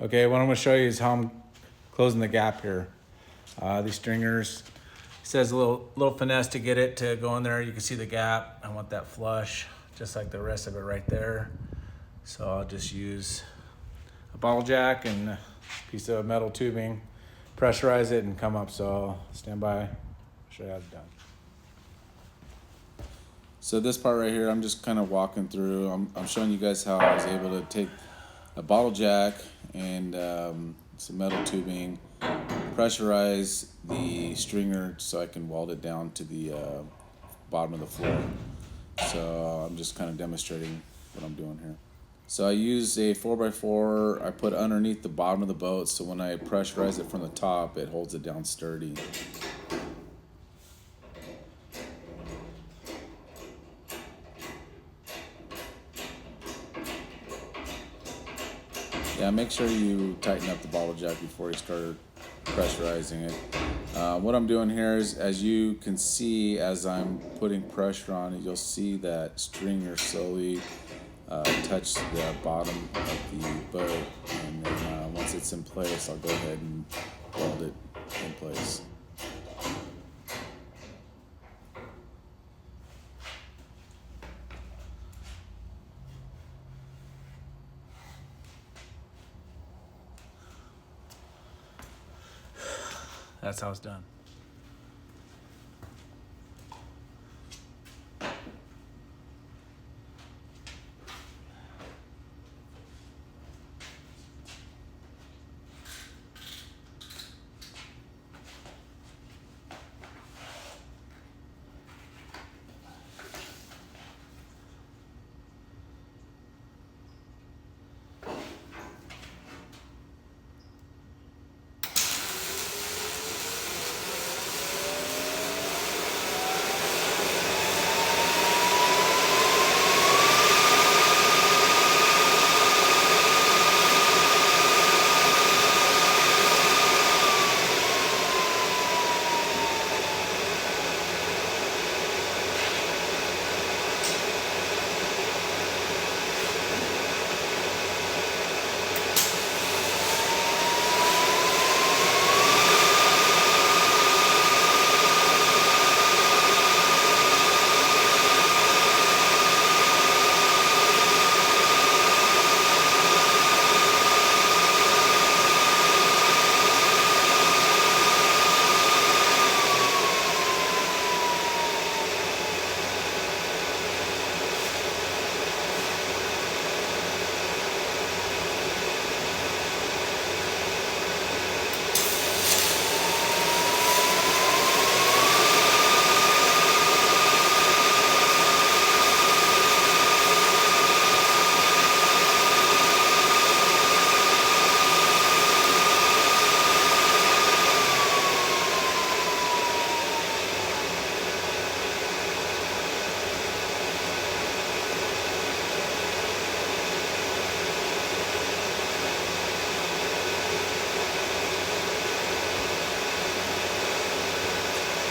Okay, what I'm gonna show you is how I'm closing the gap here. These stringers, it says a little finesse to get it to go in there. You can see the gap. I want that flush, just like the rest of it right there. So I'll just use a bottle jack and a piece of metal tubing, pressurize it and come up. So I'll stand by, I'll show you how it's done. So this part right here, I'm just kind of walking through. I'm showing you guys how I was able to take a bottle jack and some metal tubing, pressurize the stringer so I can weld it down to the bottom of the floor. So I'm just kind of demonstrating what I'm doing here. So I use a 4x4 I put underneath the bottom of the boat, so when I pressurize it from the top, it holds it down sturdy. Yeah, make sure you tighten up the bottle jack before you start pressurizing it. What I'm doing here is, as you can see, as I'm putting pressure on it, you'll see that stringer slowly touch the bottom of the boat, and then once it's in place, I'll go ahead and weld it in place. That's how it's done.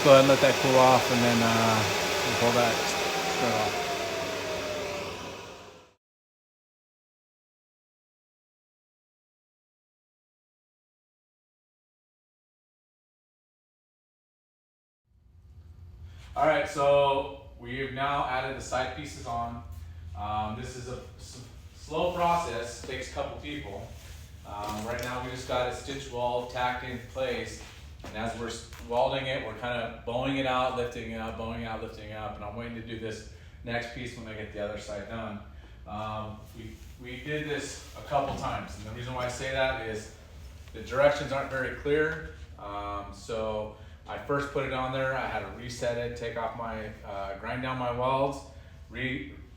Go ahead and let that cool off, and then pull that straight off. All right, so we've now added the side pieces on. This is a slow process, takes a couple people. Right now we just got a stitch weld tacked in place, and as we're welding it, we're kind of bowing it out, lifting it up, bowing it out, lifting it up, and I'm waiting to do this next piece when I get the other side done. We did this a couple times, and the reason why I say that is the directions aren't very clear. So I first put it on there, I had to reset it, take off my, grind down my welds,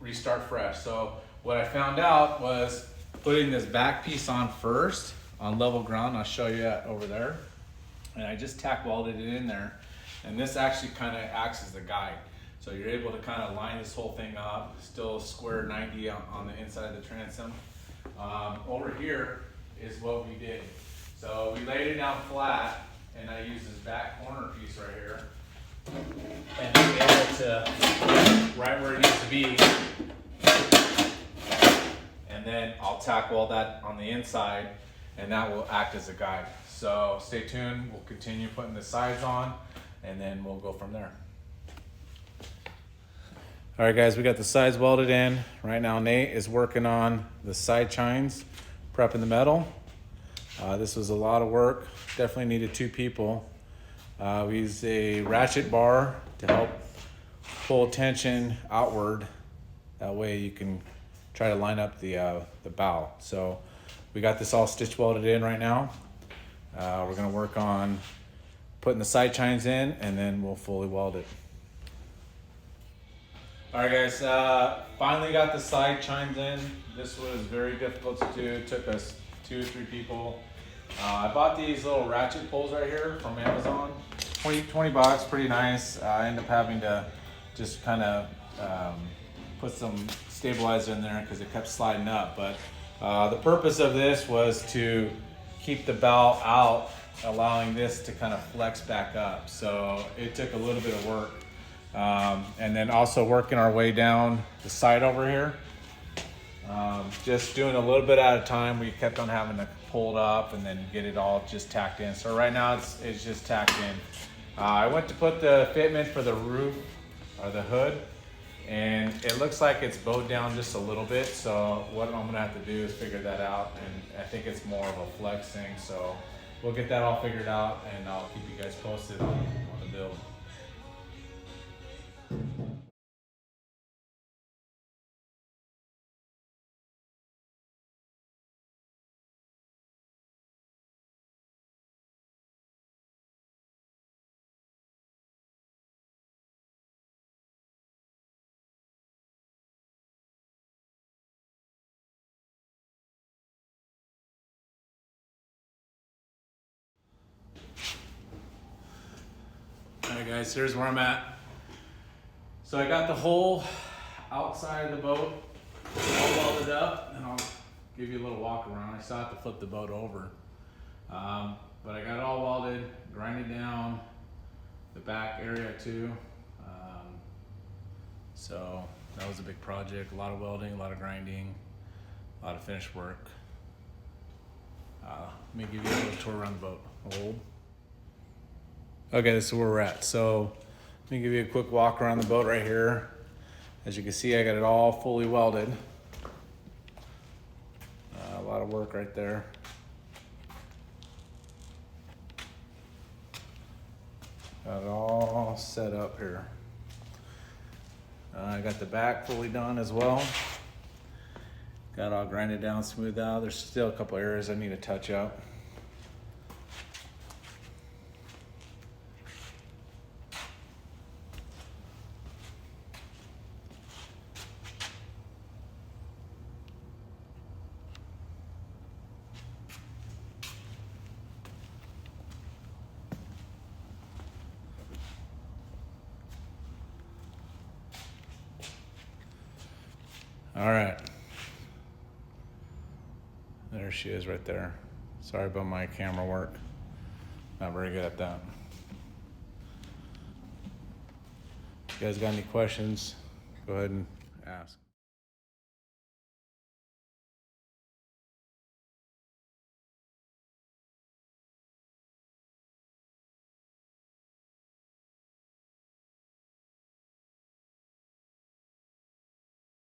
restart fresh. So what I found out was putting this back piece on first on level ground. I'll show you that over there. And I just tack welded it in there. And this actually kind of acts as the guide. So you're able to kind of line this whole thing up, still square 90 on the inside of the transom. Over here is what we did. So we laid it down flat, and I used this back corner piece right here. And to be able to, right where it needs to be, and then I'll tack weld that on the inside. and that will act as a guide. So stay tuned, we'll continue putting the sides on, and then we'll go from there. All right guys, we got the sides welded in. Right now Nate is working on the side chines, prepping the metal. This was a lot of work, definitely needed 2 people. We used a ratchet bar to help pull tension outward. That way you can try to line up the bow. So we got this all stitch welded in right now. We're gonna work on putting the side chines in, and then we'll fully weld it. All right guys, finally got the side chines in. This was very difficult to do. It took us 2 or 3 people. I bought these little ratchet pulls right here from Amazon. 20 bucks, pretty nice. I ended up having to just kind of put some stabilizer in there because it kept sliding up. But the purpose of this was to keep the bow out, allowing this to kind of flex back up. So it took a little bit of work. And then also working our way down the side over here. Just doing a little bit at a time. We kept on having to pull it up and then get it all just tacked in. So right now it's just tacked in. I went to put the fitment for the roof or the hood, and it looks like it's bowed down just a little bit. So what I'm gonna have to do is figure that out, and I think it's more of a flex thing. So we'll get that all figured out, and I'll keep you guys posted on the build. All right guys, here's where I'm at. So I got the whole outside of the boat all welded up, and I'll give you a little walk around. I still have to flip the boat over. But I got it all welded, grinded down, the back area too. So that was a big project, a lot of welding, a lot of grinding, a lot of finished work. Let me give you a little tour around the boat. Hold. Okay, this is where we're at. So let me give you a quick walk around the boat right here. As you can see, I got it all fully welded. A lot of work right there. Got it all set up here. I got the back fully done as well. Got it all grinded down, smoothed out. There's still a couple areas I need to touch up. All right. There she is right there. Sorry about my camera work. Not very good at that. If you guys got any questions, go ahead and ask.